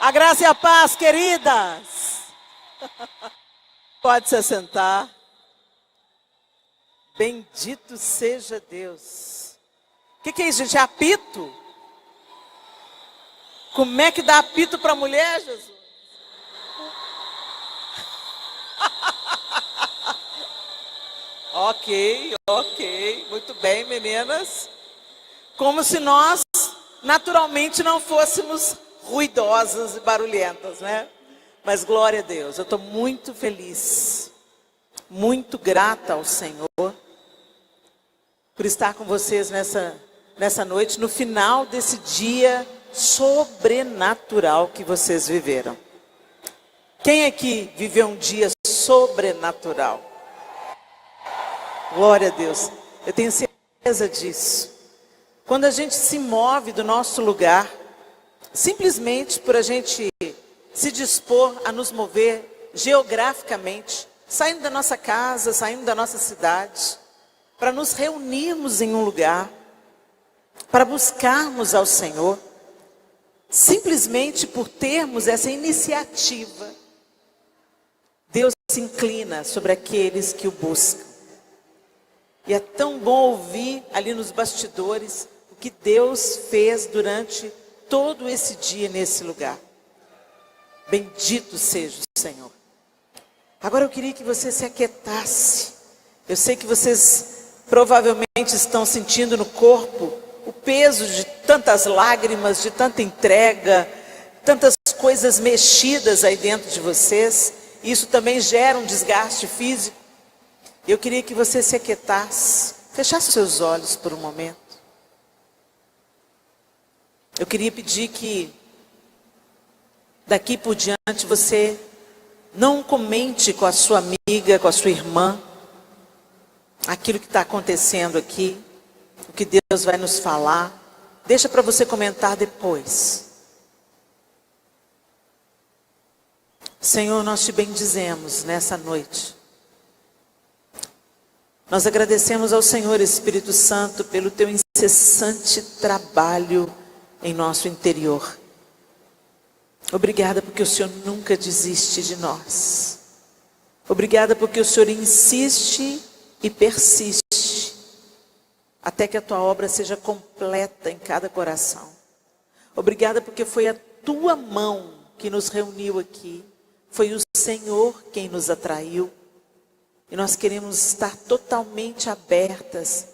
A graça e a paz, queridas. Pode se assentar. Bendito seja Deus. O que é isso, gente? É apito? Como é que dá apito para a mulher, Jesus? Ok. Muito bem, meninas. Como se nós, naturalmente, não fôssemos ruidosas e barulhentas, né? Mas glória a Deus, eu estou muito feliz, muito grata ao Senhor por estar com vocês nessa noite, no final desse dia sobrenatural que vocês viveram. Quem aqui viveu um dia sobrenatural? Glória a Deus, eu tenho certeza disso. Quando a gente se move do nosso lugar, simplesmente por a gente se dispor a nos mover geograficamente, saindo da nossa casa, saindo da nossa cidade, para nos reunirmos em um lugar, para buscarmos ao Senhor, simplesmente por termos essa iniciativa, Deus se inclina sobre aqueles que o buscam. E é tão bom ouvir ali nos bastidores o que Deus fez durante todo esse dia nesse lugar. Bendito seja o Senhor. Agora eu queria que você se aquietasse. Eu sei que vocês provavelmente estão sentindo no corpo o peso de tantas lágrimas, de tanta entrega, tantas coisas mexidas aí dentro de vocês. Isso também gera um desgaste físico. Eu queria que você se aquietasse, fechasse seus olhos por um momento. Eu queria pedir que daqui por diante você não comente com a sua amiga, com a sua irmã, aquilo que está acontecendo aqui, o que Deus vai nos falar. Deixa para você comentar depois. Senhor, nós te bendizemos nessa noite. Nós agradecemos ao Senhor, Espírito Santo, pelo teu incessante trabalho em nosso interior. Obrigada porque o Senhor nunca desiste de nós. Obrigada porque o Senhor insiste e persiste até que a tua obra seja completa em cada coração. Obrigada porque foi a tua mão que nos reuniu aqui. Foi o Senhor quem nos atraiu. E nós queremos estar totalmente abertas,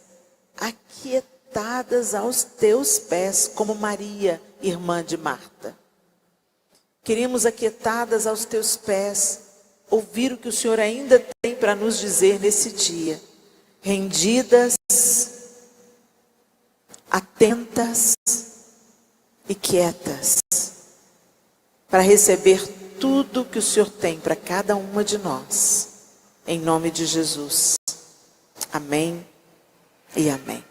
aquietadas aos teus pés, como Maria, irmã de Marta. Queremos aquietadas aos teus pés, ouvir o que o Senhor ainda tem para nos dizer nesse dia. Rendidas, atentas e quietas, para receber tudo que o Senhor tem para cada uma de nós. Em nome de Jesus. Amém e amém.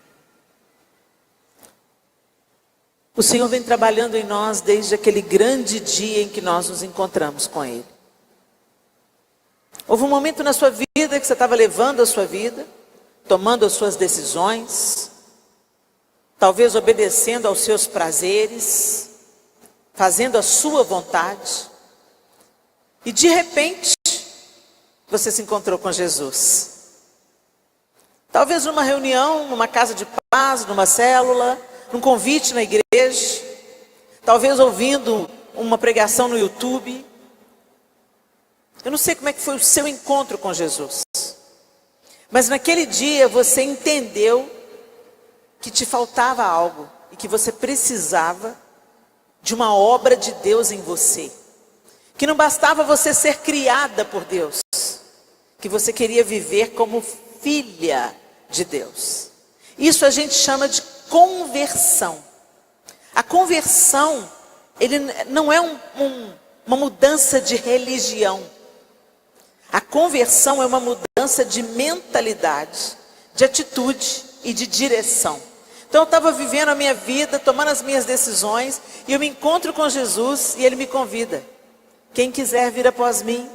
O Senhor vem trabalhando em nós desde aquele grande dia em que nós nos encontramos com Ele. Houve um momento na sua vida que você estava levando a sua vida, tomando as suas decisões, talvez obedecendo aos seus prazeres, fazendo a sua vontade, e de repente, você se encontrou com Jesus. Talvez numa reunião, numa casa de paz, numa célula, num convite na igreja, talvez ouvindo uma pregação no YouTube. Eu não sei como é que foi o seu encontro com Jesus, mas naquele dia você entendeu que te faltava algo e que você precisava de uma obra de Deus em você, que não bastava você ser criada por Deus, que você queria viver como filha de Deus. Isso a gente chama de conversão. A conversão, ele não é uma mudança de religião. A conversão é uma mudança de mentalidade, de atitude e de direção. Então eu estava vivendo a minha vida, tomando as minhas decisões, e eu me encontro com Jesus e Ele me convida. Quem quiser vir após mim,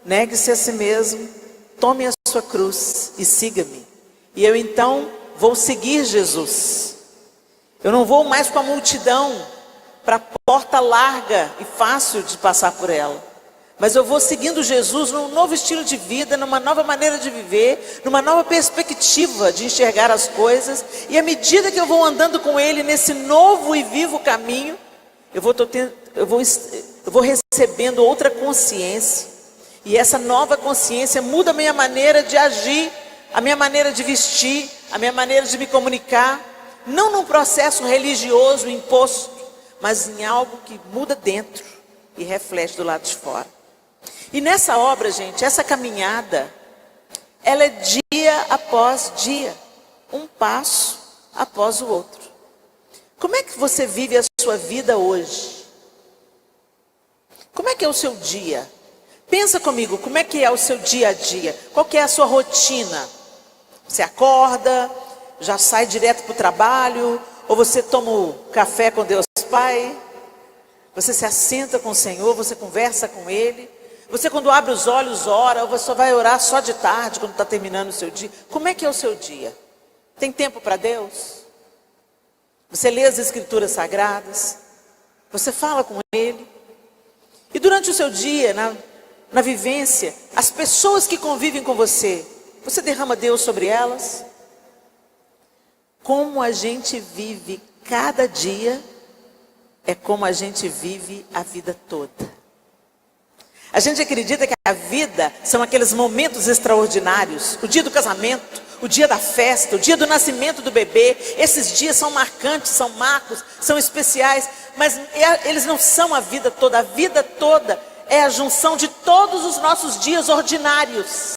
negue-se a si mesmo, tome a sua cruz e siga-me. E eu então vou seguir Jesus. Eu não vou mais com a multidão, para a porta larga e fácil de passar por ela. Mas eu vou seguindo Jesus num novo estilo de vida, numa nova maneira de viver, numa nova perspectiva de enxergar as coisas. E à medida que eu vou andando com Ele nesse novo e vivo caminho, eu vou recebendo outra consciência. E essa nova consciência muda a minha maneira de agir, a minha maneira de vestir, a minha maneira de me comunicar. Não num processo religioso imposto, mas em algo que muda dentro e reflete do lado de fora. E nessa obra, gente, essa caminhada, ela é dia após dia, um passo após o outro. Como é que você vive a sua vida hoje? Como é que é o seu dia? Pensa comigo, como é que é o seu dia a dia? Qual que é a sua rotina? Você acorda, já sai direto para o trabalho, ou você toma o café com Deus Pai? Você se assenta com o Senhor, você conversa com Ele? Você quando abre os olhos ora, ou você só vai orar só de tarde, quando está terminando o seu dia? Como é que é o seu dia? Tem tempo para Deus? Você lê as Escrituras Sagradas? Você fala com Ele? E durante o seu dia, na vivência, as pessoas que convivem com você, você derrama Deus sobre elas? Como a gente vive cada dia, é como a gente vive a vida toda. A gente acredita que a vida são aqueles momentos extraordinários, o dia do casamento, o dia da festa, o dia do nascimento do bebê. Esses dias são marcantes, são marcos, são especiais, mas eles não são a vida toda. A vida toda é a junção de todos os nossos dias ordinários,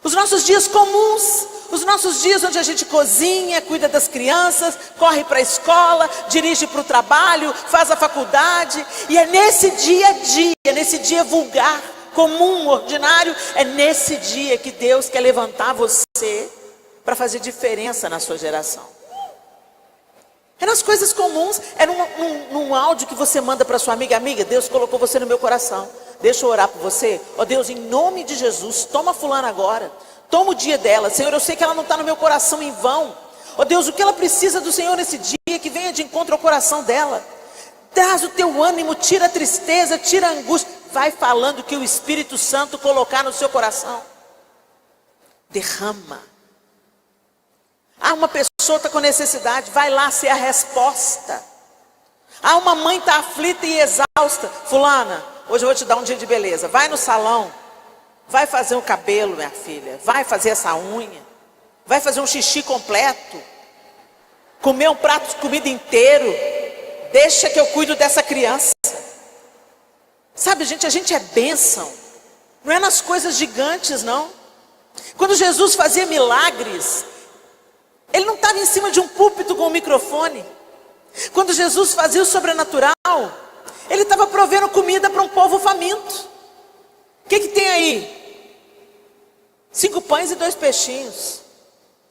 os nossos dias comuns, os nossos dias onde a gente cozinha, cuida das crianças, corre para a escola, dirige para o trabalho, faz a faculdade. E é nesse dia a dia, nesse dia vulgar, comum, ordinário, é nesse dia que Deus quer levantar você para fazer diferença na sua geração. É nas coisas comuns, é num áudio que você manda para sua amiga: amiga, Deus colocou você no meu coração, deixa eu orar por você. Ó Deus, em nome de Jesus, toma fulana agora, toma o dia dela. Senhor, eu sei que ela não está no meu coração em vão. Ó Deus, o que ela precisa do Senhor nesse dia, que venha de encontro ao coração dela. Traz o teu ânimo, tira a tristeza, tira a angústia. Vai falando o que o Espírito Santo colocar no seu coração. Derrama. Uma pessoa está com necessidade, vai lá ser a resposta. Uma mãe está aflita e exausta. Fulana, hoje eu vou te dar um dia de beleza. Vai no salão, vai fazer o cabelo, minha filha. Vai fazer essa unha. Vai fazer um xixi completo. Comer um prato de comida inteiro. Deixa que eu cuido dessa criança. Sabe, gente, a gente é bênção. Não é nas coisas gigantes, não. Quando Jesus fazia milagres, Ele não estava em cima de um púlpito com um microfone. Quando Jesus fazia o sobrenatural, Ele estava provendo comida para um povo faminto. O que tem aí? 5 pães e 2 peixinhos.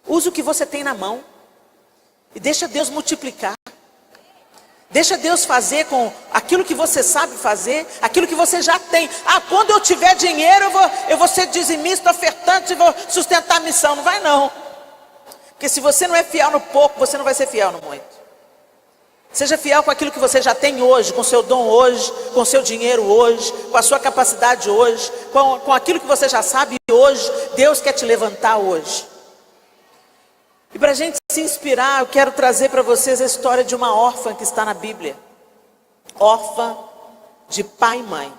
Usa o que você tem na mão e deixa Deus multiplicar. Deixa Deus fazer com aquilo que você sabe fazer, aquilo que você já tem. Quando eu tiver dinheiro, eu vou ser dizimista, ofertante, e vou sustentar a missão. Não vai não. Porque se você não é fiel no pouco, você não vai ser fiel no muito. Seja fiel com aquilo que você já tem hoje, com seu dom hoje, com seu dinheiro hoje, com a sua capacidade hoje, com aquilo que você já sabe hoje. Deus quer te levantar hoje. E para a gente se inspirar, eu quero trazer para vocês a história de uma órfã que está na Bíblia. Órfã de pai e mãe.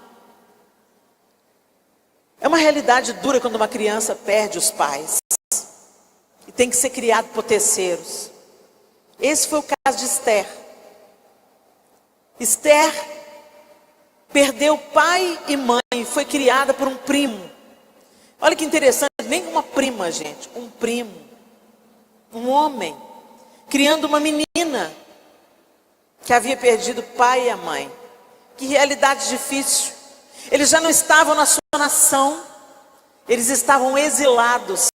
É uma realidade dura quando uma criança perde os pais e tem que ser criado por terceiros. Esse foi o caso de Esther. Esther perdeu pai e mãe, foi criada por um primo. Olha que interessante, nem uma prima, gente, um primo. Um homem, criando uma menina que havia perdido o pai e a mãe. Que realidade difícil. Eles já não estavam na sua nação, eles estavam exilados.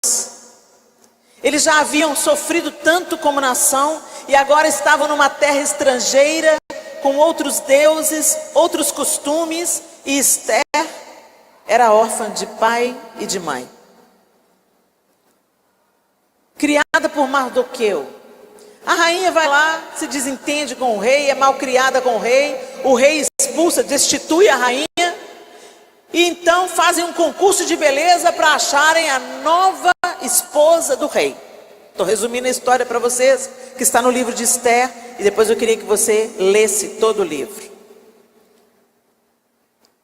Eles já haviam sofrido tanto como nação e agora estavam numa terra estrangeira, com outros deuses, outros costumes. E Esther era órfã de pai e de mãe. Criada por Mardoqueu. A rainha vai lá, se desentende com o rei, é mal criada com o rei expulsa, destitui a rainha, e então fazem um concurso de beleza para acharem a nova esposa do rei. Estou resumindo a história para vocês, que está no livro de Esther, e depois eu queria que você lesse todo o livro.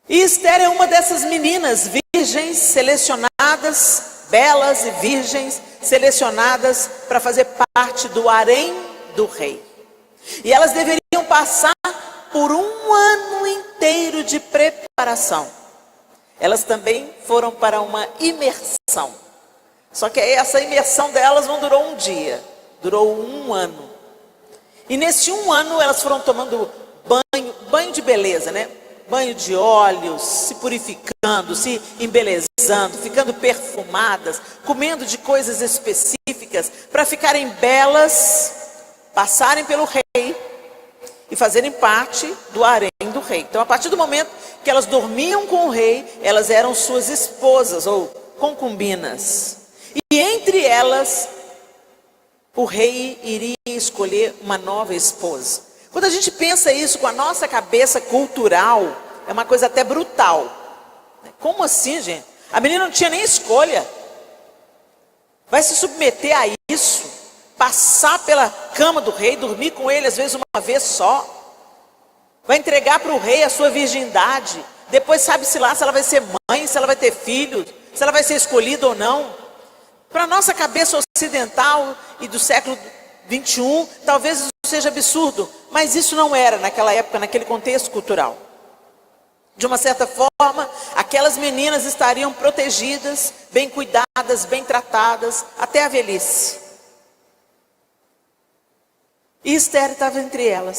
E Esther é uma dessas meninas virgens selecionadas, belas e virgens selecionadas para fazer parte do harém do rei. E elas deveriam passar por um ano inteiro de preparação. Elas também foram para uma imersão. Só que essa imersão delas não durou um dia, durou um ano. E nesse um ano elas foram tomando banho de beleza, né? Banho de óleos, se purificando, se embelezando, ficando perfumadas, comendo de coisas específicas para ficarem belas, passarem pelo rei e fazerem parte do harém do rei. Então, a partir do momento que elas dormiam com o rei, elas eram suas esposas ou concubinas. E entre elas, o rei iria escolher uma nova esposa. Quando a gente pensa isso com a nossa cabeça cultural, é uma coisa até brutal. Como assim, gente? A menina não tinha nem escolha. Vai se submeter a isso, passar pela cama do rei, dormir com ele às vezes uma vez só. Vai entregar para o rei a sua virgindade. Depois sabe-se lá se ela vai ser mãe, se ela vai ter filho, se ela vai ser escolhida ou não. Para a nossa cabeça ocidental e do século 21, talvez isso seja absurdo, mas isso não era naquela época, naquele contexto cultural. De uma certa forma, aquelas meninas estariam protegidas, bem cuidadas, bem tratadas, até a velhice. E Esther estava entre elas.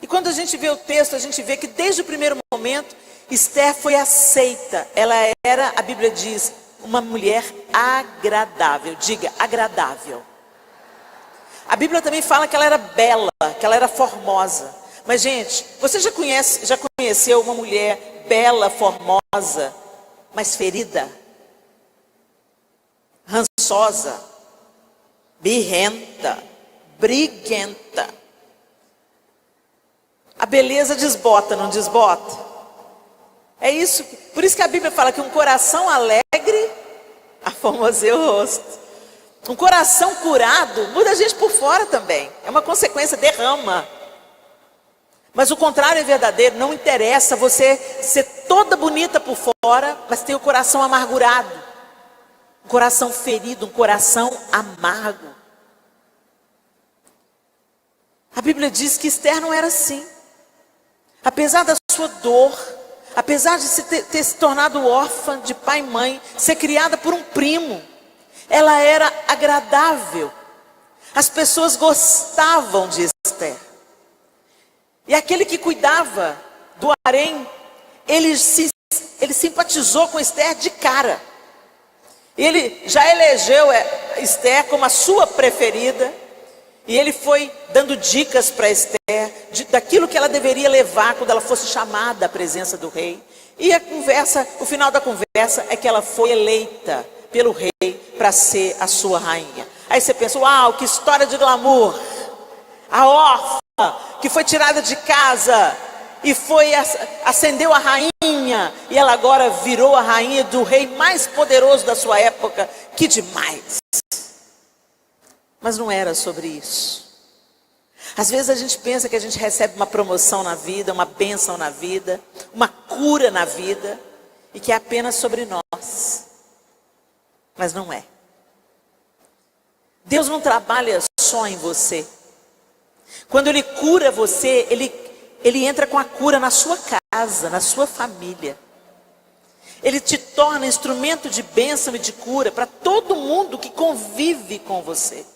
E quando a gente vê o texto, a gente vê que desde o primeiro momento, Esther foi aceita. Ela era, a Bíblia diz, uma mulher agradável. Diga, agradável. A Bíblia também fala que ela era bela, que ela era formosa. Mas, gente, você já conheceu uma mulher bela, formosa, mas ferida? Rançosa, birrenta, briguenta. A beleza desbota, não desbota? É isso, por isso que a Bíblia fala que um coração alegre aformoseia o rosto. Um coração curado muda a gente por fora também. É uma consequência, derrama. Mas o contrário é verdadeiro. Não interessa você ser toda bonita por fora, mas ter o coração amargurado. Um coração ferido, um coração amargo. A Bíblia diz que Esther não era assim. Apesar da sua dor, apesar de ter se tornado órfã de pai e mãe, ser criada por um primo, ela era agradável. As pessoas gostavam de Esther. E aquele que cuidava do harém, ele simpatizou com Esther de cara. Ele já elegeu Esther como a sua preferida. E ele foi dando dicas para Esther, daquilo que ela deveria levar quando ela fosse chamada à presença do rei. E o final da conversa é que ela foi eleita pelo rei para ser a sua rainha. Aí você pensa, uau, que história de glamour. A órfã que foi tirada de casa e ascendeu a rainha, e ela agora virou a rainha do rei mais poderoso da sua época. Que demais. Mas não era sobre isso. Às vezes a gente pensa que a gente recebe uma promoção na vida, uma bênção na vida, uma cura na vida, e que é apenas sobre nós. Mas não é. Deus não trabalha só em você. Quando Ele cura você, Ele entra com a cura na sua casa, na sua família. Ele te torna instrumento de bênção e de cura para todo mundo que convive com você.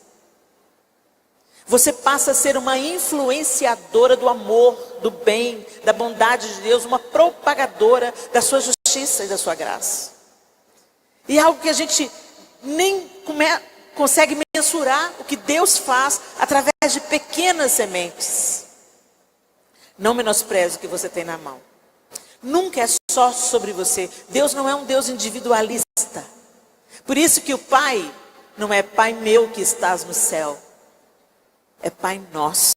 Você passa a ser uma influenciadora do amor, do bem, da bondade de Deus, uma propagadora da sua justiça e da sua graça. E é algo que a gente nem consegue mensurar o que Deus faz através de pequenas sementes. Não menospreze o que você tem na mão. Nunca é só sobre você. Deus não é um Deus individualista. Por isso que o Pai não é Pai meu que estás no céu, é Pai Nosso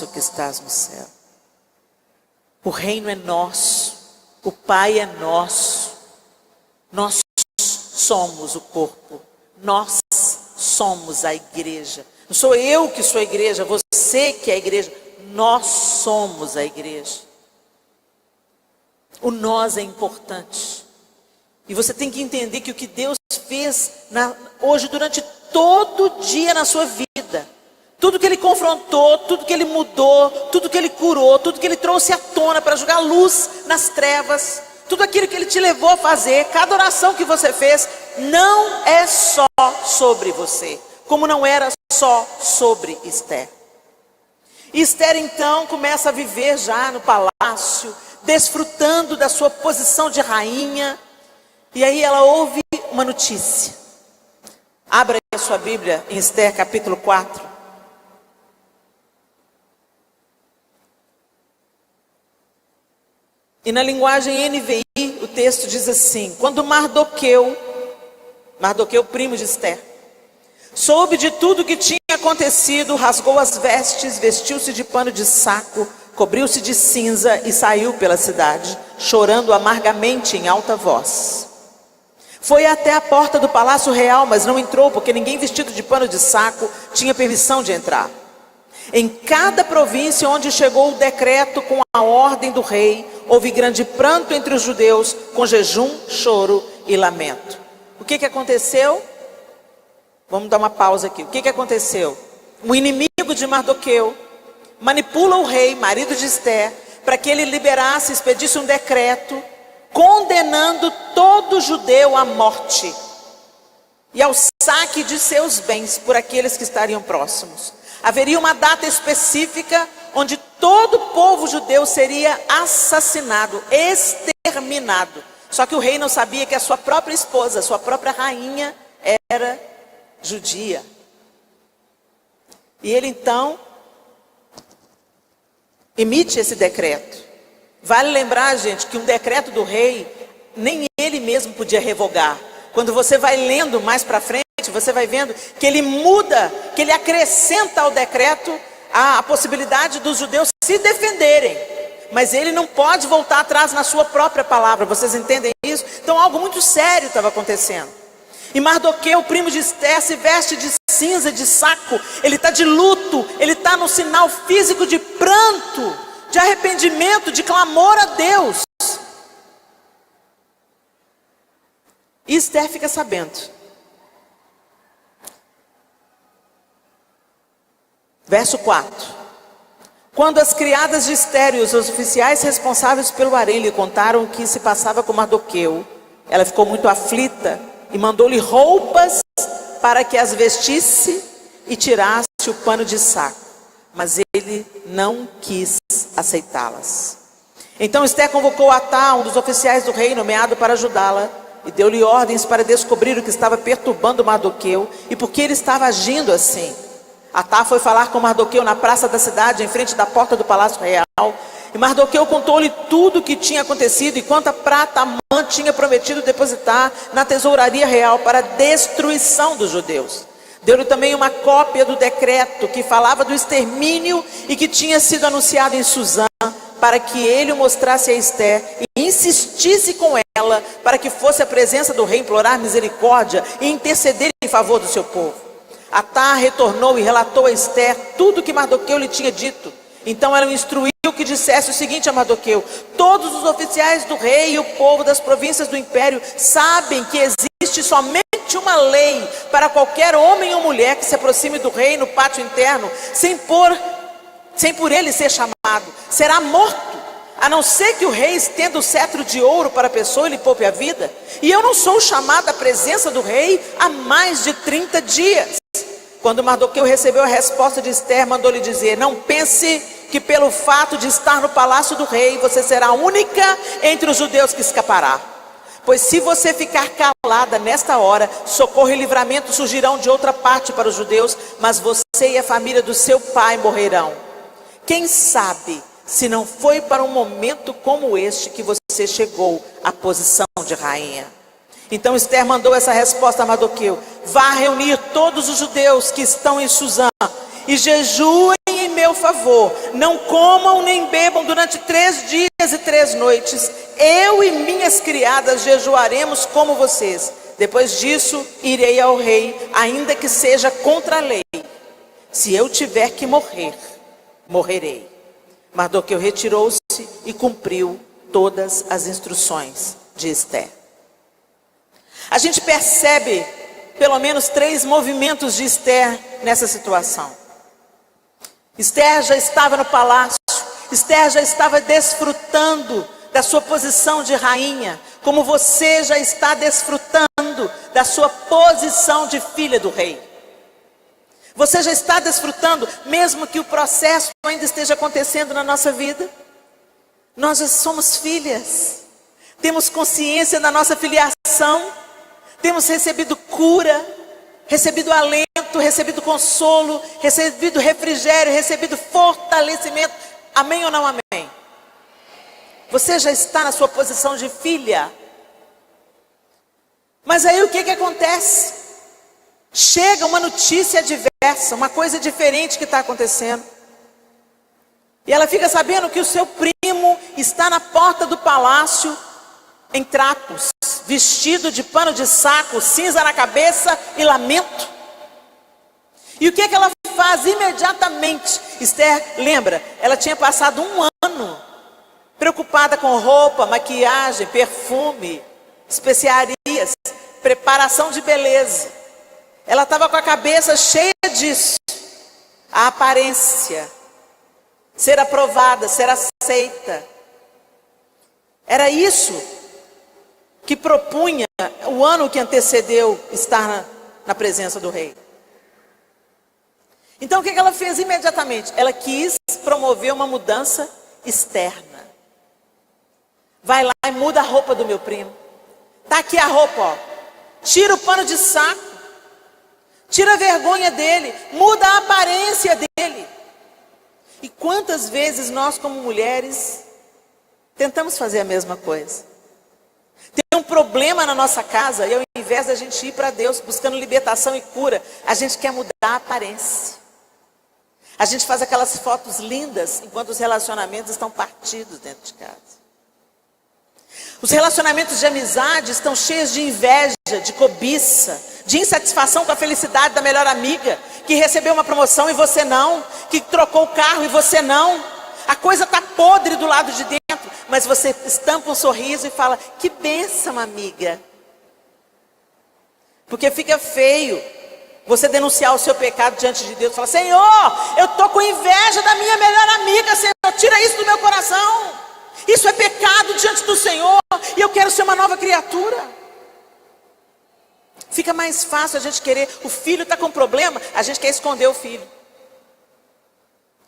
que estás no céu. O reino é nosso, o Pai é nosso, nós somos o corpo, nós somos a igreja. Não sou eu que sou a igreja, você que é a igreja, nós somos a igreja. O nós é importante. E você tem que entender que o que Deus fez hoje durante todo o dia na sua vida, tudo que Ele confrontou, tudo que Ele mudou, tudo que Ele curou, tudo que Ele trouxe à tona para jogar luz nas trevas, tudo aquilo que Ele te levou a fazer, cada oração que você fez, não é só sobre você, como não era só sobre Esther. E Esther então começa a viver já no palácio, desfrutando da sua posição de rainha, e aí ela ouve uma notícia. Abra aí a sua Bíblia em Esther capítulo 4. E na linguagem NVI, o texto diz assim: quando Mardoqueu, primo de Esther, soube de tudo que tinha acontecido, rasgou as vestes, vestiu-se de pano de saco, cobriu-se de cinza e saiu pela cidade, chorando amargamente em alta voz. Foi até a porta do palácio real, mas não entrou, porque ninguém vestido de pano de saco tinha permissão de entrar. Em cada província onde chegou o decreto com a ordem do rei, houve grande pranto entre os judeus, com jejum, choro e lamento. O que aconteceu? Vamos dar uma pausa aqui. O que aconteceu? O inimigo de Mardoqueu manipula o rei, marido de Esther, para que ele liberasse, expedisse um decreto, condenando todo judeu à morte e ao saque de seus bens por aqueles que estariam próximos. Haveria uma data específica onde todo o povo judeu seria assassinado, exterminado. Só que o rei não sabia que a sua própria esposa, a sua própria rainha, era judia. E ele então emite esse decreto. Vale lembrar, gente, que um decreto do rei, nem ele mesmo podia revogar. Quando você vai lendo mais para frente, você vai vendo que ele muda, que ele acrescenta ao decreto a possibilidade dos judeus se defenderem. Mas ele não pode voltar atrás na sua própria palavra. Vocês entendem isso? Então algo muito sério estava acontecendo. E Mardoqueu, primo de Esther, se veste de cinza, de saco. Ele está de luto, ele está no sinal físico de pranto, de arrependimento, de clamor a Deus. E Esther fica sabendo. Verso 4. Quando as criadas de Esther e os oficiais responsáveis pelo harém lhe contaram o que se passava com Mardoqueu, ela ficou muito aflita e mandou-lhe roupas para que as vestisse e tirasse o pano de saco. Mas ele não quis aceitá-las. Então Esther convocou Atá, um dos oficiais do rei, nomeado para ajudá-la, e deu-lhe ordens para descobrir o que estava perturbando Mardoqueu e por que ele estava agindo assim. Atá foi falar com Mardoqueu na praça da cidade, em frente da porta do palácio real. E Mardoqueu contou-lhe tudo o que tinha acontecido e quanta prata Amã tinha prometido depositar na tesouraria real para a destruição dos judeus. Deu-lhe também uma cópia do decreto que falava do extermínio e que tinha sido anunciado em Suzã, para que ele o mostrasse a Esther e insistisse com ela para que fosse à presença do rei implorar misericórdia e interceder em favor do seu povo. Atá retornou e relatou a Esther tudo o que Mardoqueu lhe tinha dito. Então ela o instruiu que dissesse o seguinte a Mardoqueu: todos os oficiais do rei e o povo das províncias do império sabem que existe somente uma lei para qualquer homem ou mulher que se aproxime do rei no pátio interno, sem por ele ser chamado, será morto, a não ser que o rei estenda o cetro de ouro para a pessoa e lhe poupe a vida. E eu não sou chamado à presença do rei há mais de 30 dias. Quando Mardoqueu recebeu a resposta de Esther, mandou-lhe dizer: não pense que pelo fato de estar no palácio do rei, você será a única entre os judeus que escapará. Pois se você ficar calada nesta hora, socorro e livramento surgirão de outra parte para os judeus, mas você e a família do seu pai morrerão. Quem sabe se não foi para um momento como este que você chegou à posição de rainha. Então Esther mandou essa resposta a Mardoqueu: vá reunir todos os judeus que estão em Suzã e jejuem em meu favor. Não comam nem bebam durante 3 dias e 3 noites. Eu e minhas criadas jejuaremos como vocês. Depois disso irei ao rei, ainda que seja contra a lei. Se eu tiver que morrer, morrerei. Mardoqueu retirou-se e cumpriu todas as instruções de Esther. A gente percebe pelo menos 3 movimentos de Esther nessa situação. Esther já estava no palácio, Esther já estava desfrutando da sua posição de rainha, como você já está desfrutando da sua posição de filha do rei. Você já está desfrutando, mesmo que o processo ainda esteja acontecendo na nossa vida. Nós já somos filhas, temos consciência da nossa filiação, temos recebido cura, recebido alento, recebido consolo, recebido refrigério, recebido fortalecimento. Amém ou não amém? Você já está na sua posição de filha. Mas aí o que acontece? Chega uma notícia adversa, uma coisa diferente que está acontecendo. E ela fica sabendo que o seu primo está na porta do palácio em trapos, vestido de pano de saco, cinza na cabeça e lamento. E o que ela faz imediatamente? Esther, lembra, ela tinha passado 1 ano preocupada com roupa, maquiagem, perfume, especiarias, preparação de beleza. Ela estava com a cabeça cheia disso. A aparência, ser aprovada, ser aceita. Era isso que propunha o ano que antecedeu estar na presença do rei. Então o que ela fez imediatamente? Ela quis promover uma mudança externa. Vai lá e muda a roupa do meu primo. Tá aqui a roupa, ó. Tira o pano de saco. Tira a vergonha dele. Muda a aparência dele. E quantas vezes nós como mulheres tentamos fazer a mesma coisa? Tem um problema na nossa casa e ao invés da gente ir para Deus buscando libertação e cura, a gente quer mudar a aparência. A gente faz aquelas fotos lindas enquanto os relacionamentos estão partidos dentro de casa. Os relacionamentos de amizade estão cheios de inveja, de cobiça, de insatisfação com a felicidade da melhor amiga, que recebeu uma promoção e você não, que trocou o carro e você não. A coisa está podre do lado de dentro, mas você estampa um sorriso e fala: que bênção, amiga. Porque fica feio você denunciar o seu pecado diante de Deus e falar: Senhor, eu estou com inveja da minha melhor amiga, Senhor, tira isso do meu coração. Isso é pecado diante do Senhor e eu quero ser uma nova criatura. Fica mais fácil a gente querer, o filho está com problema, a gente quer esconder o filho.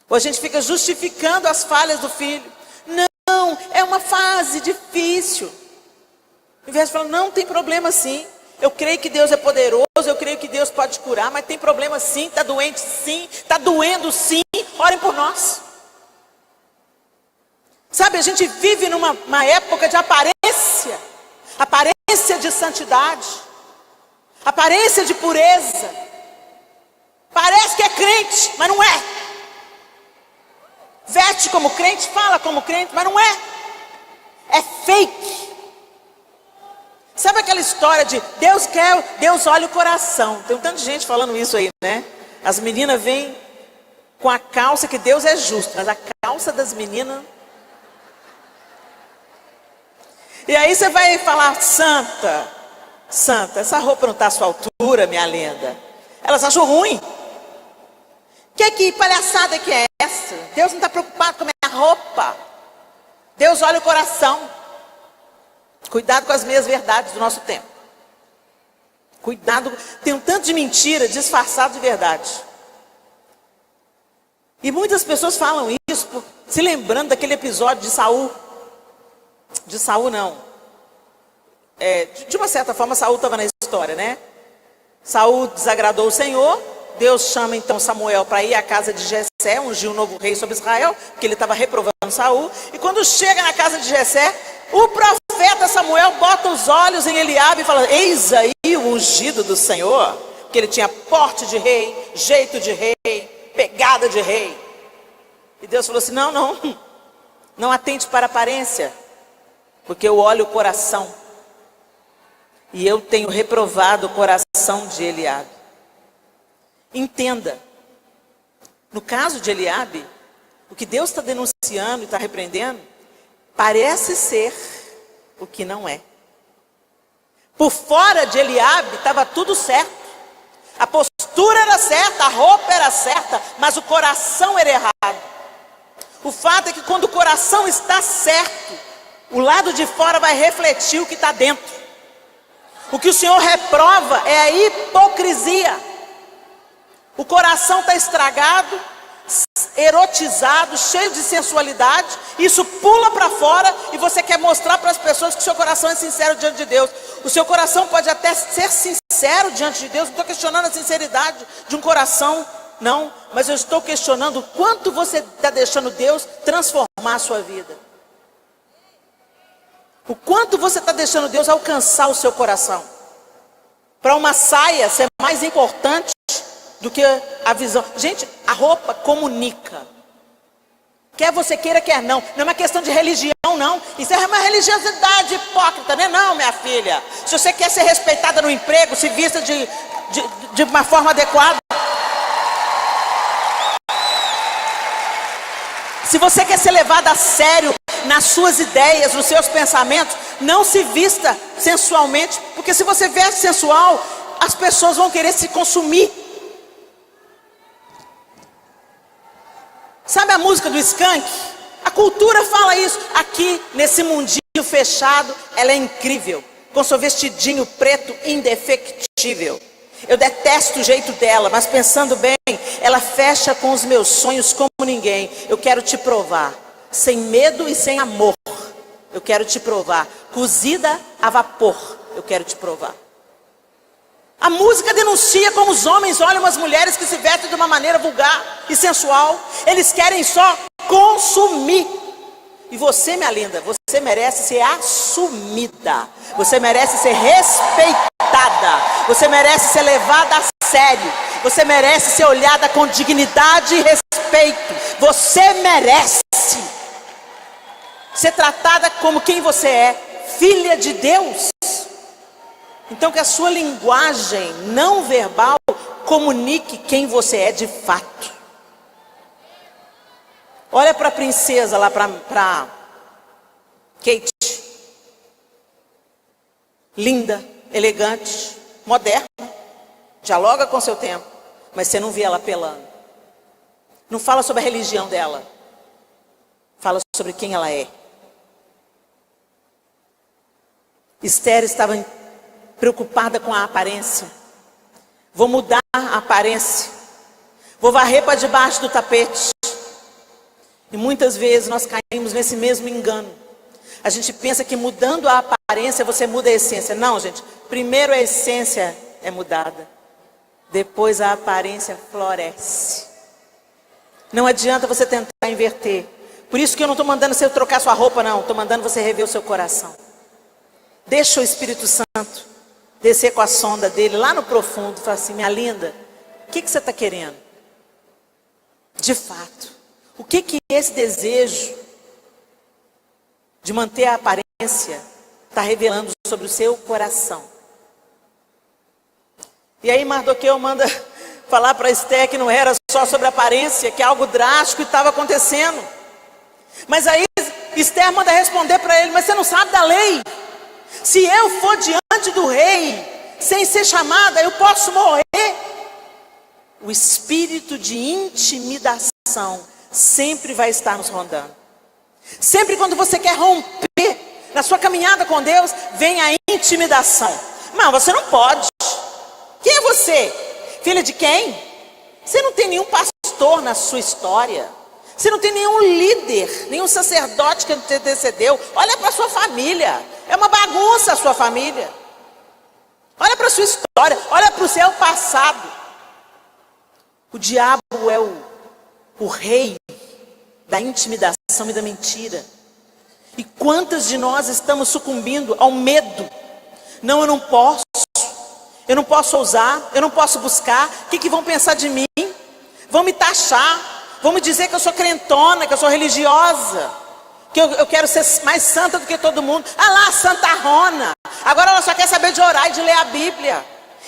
Ou a gente fica justificando as falhas do filho. Não, é uma fase difícil. Ao invés de falar: não, tem problema sim. Eu creio que Deus é poderoso, eu creio que Deus pode curar, mas tem problema sim, está doente sim, está doendo sim, orem por nós. Sabe, a gente vive numa época de aparência, aparência de santidade, aparência de pureza. Parece que é crente, mas não é. Veste como crente, fala como crente, mas não é. É fake. Sabe aquela história de Deus olha o coração? Tem um tanto de gente falando isso aí, né? As meninas vêm com a calça que Deus é justo, mas a calça das meninas... E aí você vai falar: santa, essa roupa não está à sua altura, minha linda. Elas acham ruim. Que palhaçada que é essa? Deus não está preocupado com a minha roupa. Deus olha o coração. Cuidado com as meias verdades do nosso tempo. Cuidado, tem um tanto de mentira disfarçado de verdade. E muitas pessoas falam isso se lembrando daquele episódio de Saul. De Saul não. De uma certa forma Saul estava na história, né? Saul desagradou o Senhor. Deus chama então Samuel para ir à casa de Jessé, ungiu um novo rei sobre Israel, porque ele estava reprovando Saul. E quando chega na casa de Jessé, o profeta profeta Samuel bota os olhos em Eliabe e fala: eis aí o ungido do Senhor, porque ele tinha porte de rei, jeito de rei, pegada de rei. E Deus falou assim: não atente para a aparência, porque eu olho o coração, e eu tenho reprovado o coração de Eliabe. Entenda, no caso de Eliabe, o que Deus está denunciando e está repreendendo, parece ser o que não é. Por fora de Eliabe estava tudo certo, a postura era certa, a roupa era certa, mas o coração era errado. O fato é que quando o coração está certo, o lado de fora vai refletir o que está dentro. O que o Senhor reprova é a hipocrisia. O coração está estragado, erotizado, cheio de sensualidade. Isso pula para fora e você quer mostrar para as pessoas que o seu coração é sincero diante de Deus. O seu coração pode até ser sincero diante de Deus. Não estou questionando a sinceridade de um coração, não. Mas eu estou questionando o quanto você está deixando Deus transformar a sua vida. O quanto você está deixando Deus alcançar o seu coração. Para uma saia ser mais importante do que a visão. Gente, a roupa comunica. Quer você queira, quer não. Não é uma questão de religião, não. Isso é uma religiosidade hipócrita, né? Não, minha filha. Se você quer ser respeitada no emprego, se vista de uma forma adequada. Se você quer ser levada a sério nas suas ideias, nos seus pensamentos, não se vista sensualmente, porque se você veste sensual, as pessoas vão querer se consumir. Sabe a música do Skank? A cultura fala isso. Aqui, nesse mundinho fechado, ela é incrível, com seu vestidinho preto indefectível. Eu detesto o jeito dela, mas pensando bem, ela fecha com os meus sonhos como ninguém. Eu quero te provar, sem medo e sem amor. Eu quero te provar, cozida a vapor. Eu quero te provar. A música denuncia como os homens olham as mulheres que se vestem de uma maneira vulgar e sensual. Eles querem só consumir. E você, minha linda, você merece ser assumida. Você merece ser respeitada. Você merece ser levada a sério. Você merece ser olhada com dignidade e respeito. Você merece ser tratada como quem você é, filha de Deus. Então que a sua linguagem não verbal comunique quem você é de fato. Olha para a princesa lá, para Kate. Linda, elegante, moderna, dialoga com seu tempo, mas você não vê ela apelando. Não fala sobre a religião dela, fala sobre quem ela é. Esther estava preocupada com a aparência. Vou mudar a aparência, vou varrer para debaixo do tapete. E muitas vezes nós caímos nesse mesmo engano. A gente pensa que mudando a aparência você muda a essência. Não, gente. Primeiro a essência é mudada, depois a aparência floresce. Não adianta você tentar inverter. Por isso que eu não estou mandando você trocar sua roupa, não. Estou mandando você rever o seu coração. Deixa o Espírito Santo descer com a sonda dele lá no profundo. Fala assim: minha linda, o que você está querendo? De fato, o que esse desejo de manter a aparência está revelando sobre o seu coração? E aí Mardoqueu manda falar para Esther que não era só sobre a aparência, que algo drástico estava acontecendo. Mas aí Esther manda responder para ele: mas você não sabe da lei? Se eu for diante do rei sem ser chamada, eu posso morrer. O espírito de intimidação sempre vai estar nos rondando. Sempre quando você quer romper na sua caminhada com Deus, vem a intimidação. Mas você não pode. Quem é você? Filha de quem? Você não tem nenhum pastor na sua história. Você não tem nenhum líder, nenhum sacerdote que te antecedeu. Olha para a sua família. É uma bagunça a sua família. Olha para a sua história. Olha para o seu passado. O diabo é o rei da intimidação e da mentira. E quantas de nós estamos sucumbindo ao medo? Não, eu não posso ousar, eu não posso buscar. O que vão pensar de mim? Vão me taxar, vão me dizer que eu sou crentona, que eu sou religiosa, que eu quero ser mais santa do que todo mundo. Ah lá, Santa Rona, agora ela só quer saber de orar e de ler a Bíblia.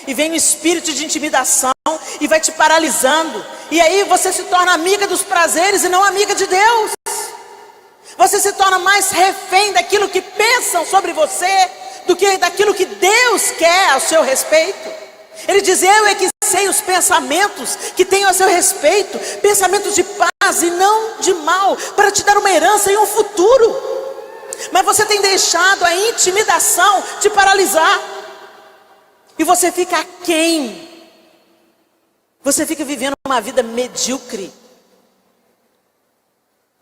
E vem um espírito de intimidação e vai te paralisando. E aí você se torna amiga dos prazeres e não amiga de Deus. Você se torna mais refém daquilo que pensam sobre você do que daquilo que Deus quer ao seu respeito. Ele diz: eu é que sei os pensamentos que tenho a seu respeito, pensamentos de paz e não de mal, para te dar uma herança e um futuro. Mas você tem deixado a intimidação te paralisar, e você fica aquém. Você fica vivendo uma vida medíocre.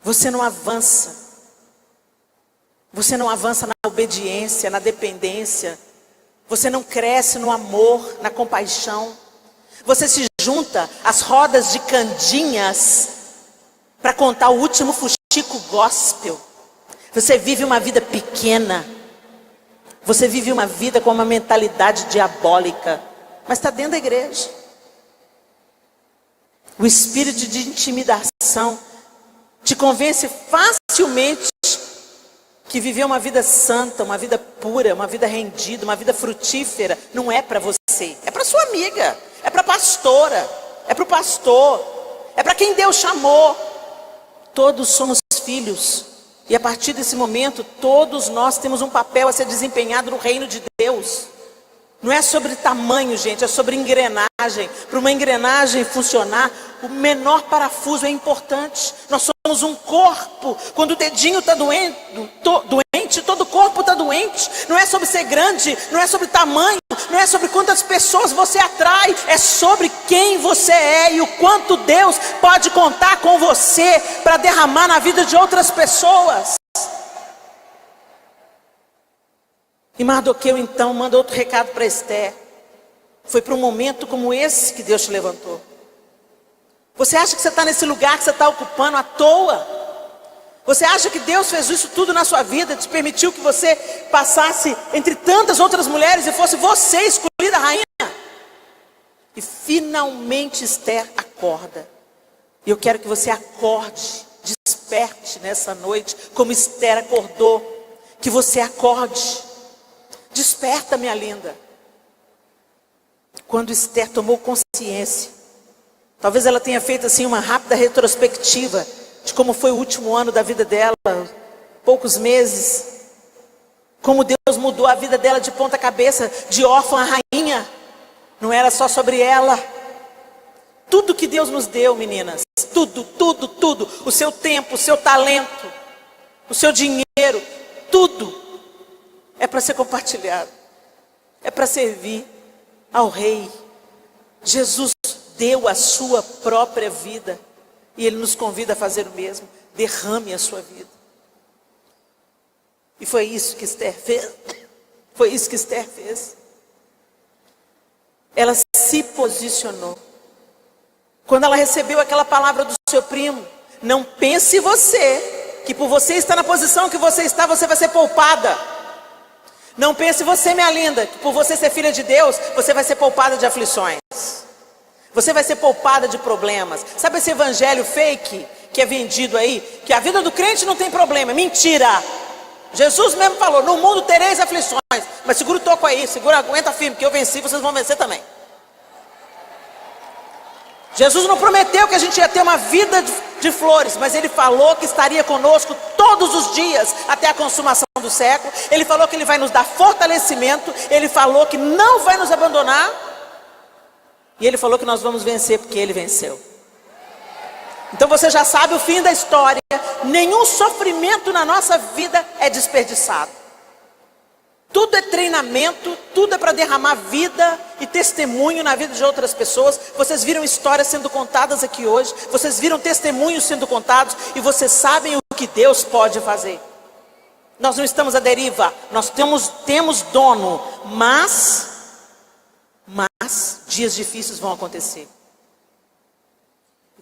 Você não avança. Você não avança na obediência, na dependência. Você não cresce no amor, na compaixão. Você se junta às rodas de candinhas para contar o último fuxico gospel. Você vive uma vida pequena. Você vive uma vida com uma mentalidade diabólica, mas está dentro da igreja. O espírito de intimidação te convence facilmente que viver uma vida santa, uma vida pura, uma vida rendida, uma vida frutífera, não é para você, é para sua amiga, é para a pastora, é para o pastor, é para quem Deus chamou. Todos somos filhos, e a partir desse momento, todos nós temos um papel a ser desempenhado no reino de Deus. Não é sobre tamanho, gente, é sobre engrenagem. Para uma engrenagem funcionar, o menor parafuso é importante. Nós somos um corpo. Quando o dedinho está doente, todo o corpo está doente. Não é sobre ser grande, não é sobre tamanho, não é sobre quantas pessoas você atrai. É sobre quem você é e o quanto Deus pode contar com você para derramar na vida de outras pessoas. E Mardoqueu então manda outro recado para Esther. Foi para um momento como esse que Deus te levantou. Você acha que você está nesse lugar que você está ocupando à toa? Você acha que Deus fez isso tudo na sua vida, te permitiu que você passasse entre tantas outras mulheres e fosse você escolhida rainha? E finalmente Esther acorda. E eu quero que você acorde, desperte nessa noite, como Esther acordou. Que você acorde. Desperta, minha linda. Quando Esther tomou consciência, talvez ela tenha feito assim uma rápida retrospectiva de como foi o último ano da vida dela, poucos meses, como Deus mudou a vida dela de ponta cabeça, de órfã a rainha. Não era só sobre ela. Tudo que Deus nos deu, meninas, tudo, o seu tempo, o seu talento, o seu dinheiro, tudo é para ser compartilhado, é para servir ao Rei. Jesus deu a sua própria vida e Ele nos convida a fazer o mesmo. Derrame a sua vida. E foi isso que Esther fez. Foi isso que Esther fez. Ela se posicionou. Quando ela recebeu aquela palavra do seu primo: não pense você que por você estar na posição que você está, você vai ser poupada. Não pense você, minha linda, que por você ser filha de Deus, você vai ser poupada de aflições. Você vai ser poupada de problemas. Sabe esse evangelho fake que é vendido aí? Que a vida do crente não tem problema. Mentira! Jesus mesmo falou: no mundo tereis aflições. Mas segura o toco aí, segura, aguenta firme, que eu venci, vocês vão vencer também. Jesus não prometeu que a gente ia ter uma vida de flores, mas Ele falou que estaria conosco todos os dias até a consumação do século. Ele falou que Ele vai nos dar fortalecimento. Ele falou que não vai nos abandonar. E Ele falou que nós vamos vencer porque Ele venceu. Então você já sabe o fim da história. Nenhum sofrimento na nossa vida é desperdiçado. Tudo é treinamento, tudo é para derramar vida e testemunho na vida de outras pessoas. Vocês viram histórias sendo contadas aqui hoje. Vocês viram testemunhos sendo contados. E vocês sabem o que Deus pode fazer. Nós não estamos à deriva. Nós temos dono. Mas dias difíceis vão acontecer.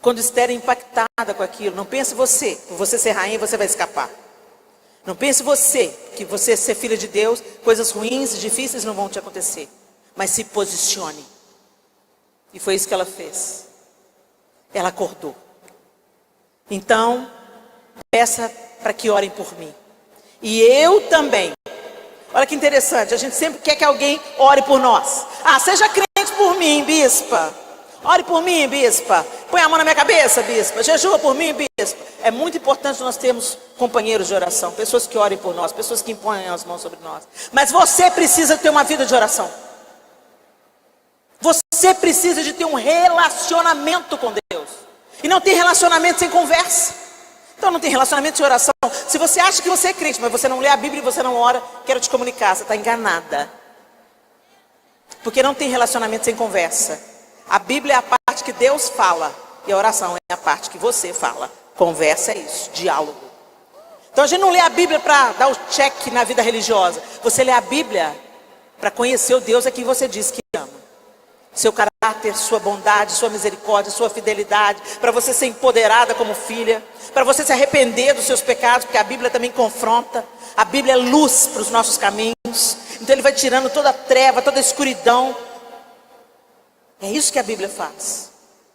Quando Esther é impactada com aquilo, não pense você. Por você ser rainha, você vai escapar. Não pense que você ser filha de Deus, coisas ruins e difíceis não vão te acontecer. Mas se posicione. E foi isso que ela fez. Ela acordou. Então, peça para que orem por mim. E eu também. Olha que interessante, a gente sempre quer que alguém ore por nós. Seja crente por mim, bispa. Ore por mim, bispa. Põe a mão na minha cabeça, bispa. Jejua por mim, bispa. É muito importante nós termos companheiros de oração, pessoas que orem por nós, pessoas que impõem as mãos sobre nós. Mas você precisa ter uma vida de oração. Você precisa de ter um relacionamento com Deus. E não tem relacionamento sem conversa. Então não tem relacionamento sem oração. Se você acha que você é crente, mas você não lê a Bíblia e você não ora, quero te comunicar, você está enganada. Porque não tem relacionamento sem conversa. A Bíblia é a parte que Deus fala. E a oração é a parte que você fala. Conversa é isso, diálogo. Então a gente não lê a Bíblia para dar o check na vida religiosa. Você lê a Bíblia para conhecer o Deus a quem você diz que ama. Seu caráter, sua bondade, sua misericórdia, sua fidelidade. Para você ser empoderada como filha. Para você se arrepender dos seus pecados, porque a Bíblia também confronta. A Bíblia é luz para os nossos caminhos. Então ele vai tirando toda a treva, toda a escuridão. É isso que a Bíblia faz.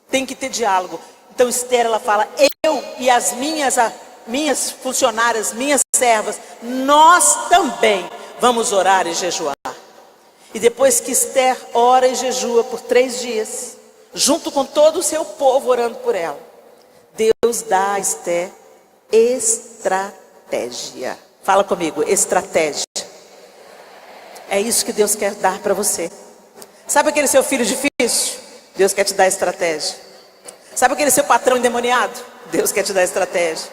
Tem que ter diálogo. Então Esther, ela fala, eu e as minhas funcionárias, minhas servas, nós também vamos orar e jejuar. E depois que Esther ora e jejua por 3 dias, junto com todo o seu povo orando por ela, Deus dá a Esther estratégia. Fala comigo, estratégia. É isso que Deus quer dar para você. Sabe aquele seu filho difícil? Deus quer te dar estratégia. Sabe aquele seu patrão endemoniado? Deus quer te dar estratégia.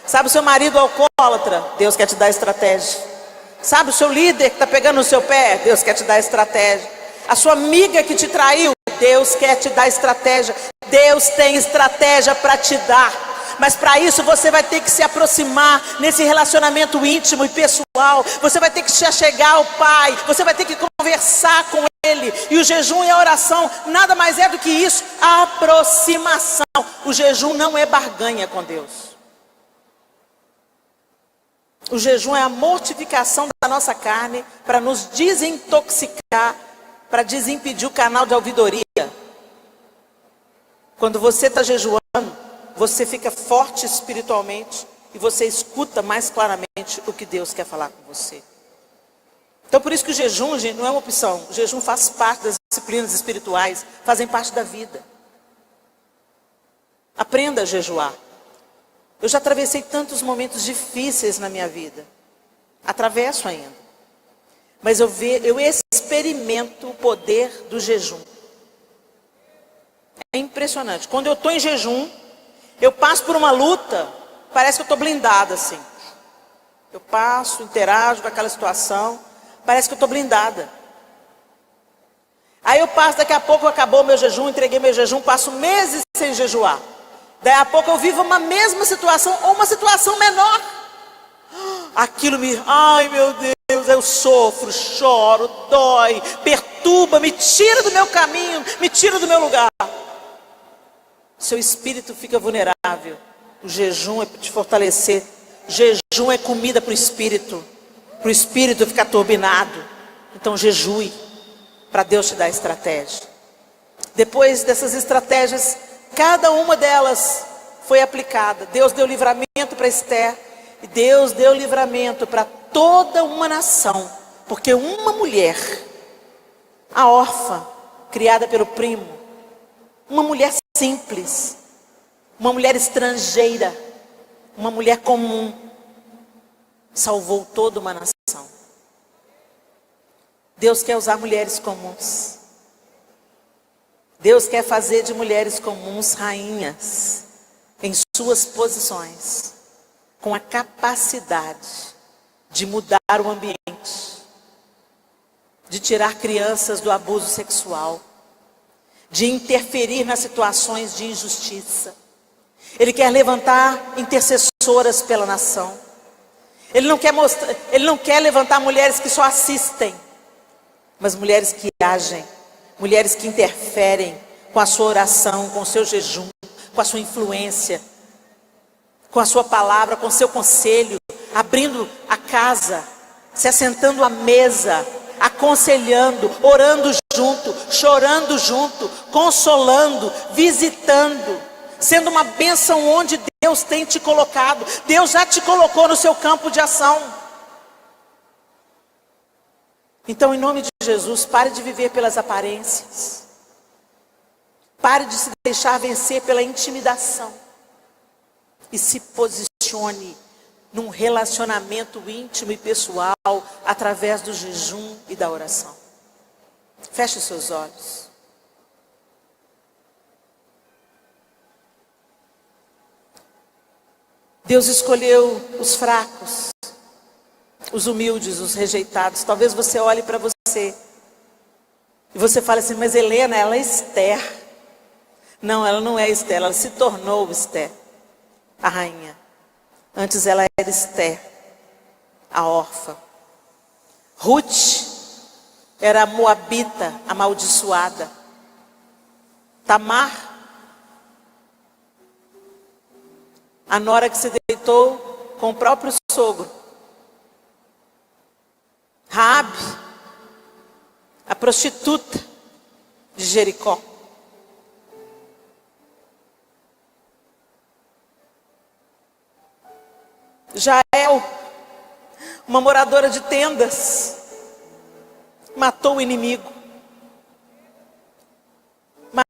Sabe o seu marido alcoólatra? Deus quer te dar estratégia. Sabe o seu líder que está pegando no seu pé? Deus quer te dar estratégia. A sua amiga que te traiu? Deus quer te dar estratégia. Deus tem estratégia para te dar. Mas para isso você vai ter que se aproximar nesse relacionamento íntimo e pessoal. Você vai ter que se achegar ao Pai. Você vai ter que conversar com Ele. E o jejum e a oração nada mais é do que isso. Aproximação. O jejum não é barganha com Deus. O jejum é a mortificação da nossa carne para nos desintoxicar, para desimpedir o canal de ouvidoria. Quando você está jejuando, você fica forte espiritualmente e você escuta mais claramente o que Deus quer falar com você. Então por isso que o jejum, gente, não é uma opção. O jejum faz parte das disciplinas espirituais, fazem parte da vida. Aprenda a jejuar. Eu já atravessei tantos momentos difíceis na minha vida. Atravesso ainda. Mas eu experimento o poder do jejum. É impressionante. Quando eu estou em jejum, eu passo por uma luta, parece que eu estou blindada assim. Eu passo, interajo com aquela situação, parece que eu estou blindada. Aí eu passo, daqui a pouco acabou meu jejum, entreguei meu jejum, passo meses sem jejuar. Daí a pouco eu vivo uma mesma situação ou uma situação menor. Aquilo ai meu Deus, eu sofro, choro, dói, perturba, me tira do meu caminho, me tira do meu lugar. Seu espírito fica vulnerável. O jejum é para te fortalecer. Jejum é comida para o espírito ficar turbinado. Então jejue, para Deus te dar estratégia. Depois dessas estratégias, cada uma delas foi aplicada. Deus deu livramento para Esther. E Deus deu livramento para toda uma nação. Porque uma mulher, a órfã, criada pelo primo, uma mulher simples, uma mulher estrangeira, uma mulher comum, salvou toda uma nação. Deus quer usar mulheres comuns. Deus quer fazer de mulheres comuns rainhas em suas posições, com a capacidade de mudar o ambiente, de tirar crianças do abuso sexual, de interferir nas situações de injustiça. Ele quer levantar intercessoras pela nação. Ele não quer levantar mulheres que só assistem, mas mulheres que agem, mulheres que interferem com a sua oração, com o seu jejum, com a sua influência, com a sua palavra, com o seu conselho, abrindo a casa, se assentando à mesa, aconselhando, orando junto, chorando junto, consolando, visitando, sendo uma bênção onde Deus tem te colocado. Deus já te colocou no seu campo de ação. Então, em nome de Jesus, pare de viver pelas aparências. Pare de se deixar vencer pela intimidação. E se posicione num relacionamento íntimo e pessoal através do jejum e da oração. Feche os seus olhos. Deus escolheu os fracos, os humildes, os rejeitados. Talvez você olhe para você e você fale assim: mas Helena, ela é Esther. Não, ela não é Esther, ela se tornou Esther, a rainha. Antes ela era Esther, a órfã. Ruth era a moabita, amaldiçoada. Tamar, a nora que se deitou com o próprio sogro. Raabe, a prostituta de Jericó. Jael, uma moradora de tendas, matou o inimigo.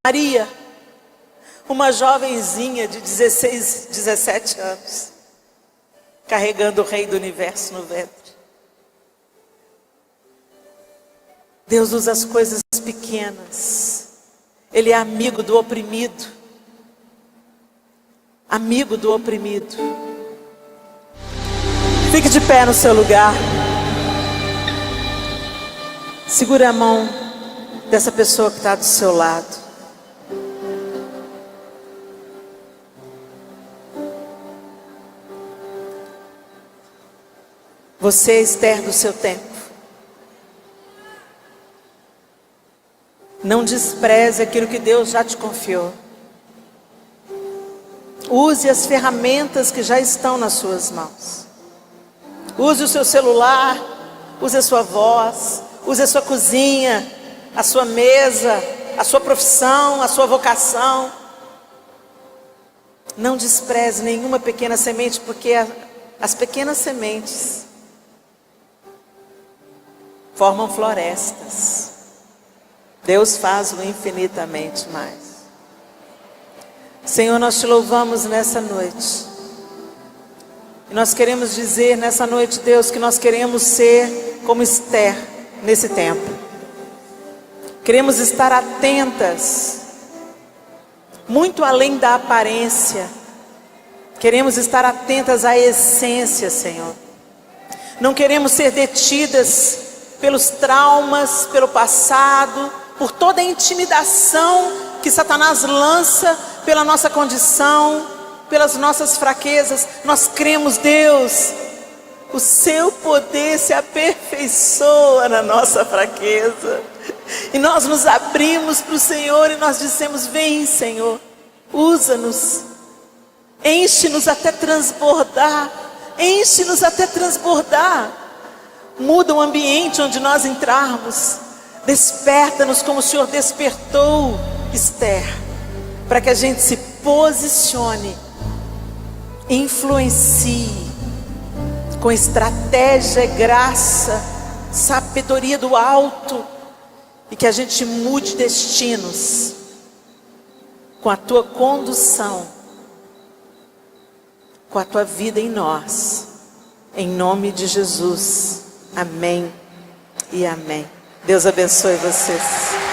Maria, uma jovenzinha de 16, 17 anos, carregando o rei do universo no ventre. Deus usa as coisas pequenas. Ele é amigo do oprimido. Amigo do oprimido. Fique de pé no seu lugar. Segure a mão dessa pessoa que está do seu lado. Você é Esther do seu tempo. Não despreze aquilo que Deus já te confiou. Use as ferramentas que já estão nas suas mãos. Use o seu celular, use a sua voz, use a sua cozinha, a sua mesa, a sua profissão, a sua vocação. Não despreze nenhuma pequena semente, porque as pequenas sementes formam florestas. Deus faz o infinitamente mais. Senhor, nós te louvamos nessa noite. E nós queremos dizer nessa noite, Deus, que nós queremos ser como Esther nesse tempo. Queremos estar atentas, muito além da aparência. Queremos estar atentas à essência, Senhor. Não queremos ser detidas pelos traumas, pelo passado, por toda a intimidação que Satanás lança pela nossa condição, pelas nossas fraquezas. Nós cremos, Deus, o seu poder se aperfeiçoa na nossa fraqueza. E nós nos abrimos para o Senhor e nós dissemos: vem, Senhor, usa-nos, enche-nos até transbordar, enche-nos até transbordar. Muda o ambiente onde nós entrarmos, desperta-nos como o Senhor despertou Esther, para que a gente se posicione, influencie com estratégia, graça, sabedoria do alto, e que a gente mude destinos com a tua condução, com a tua vida em nós, em nome de Jesus. Amém e amém. Deus abençoe vocês.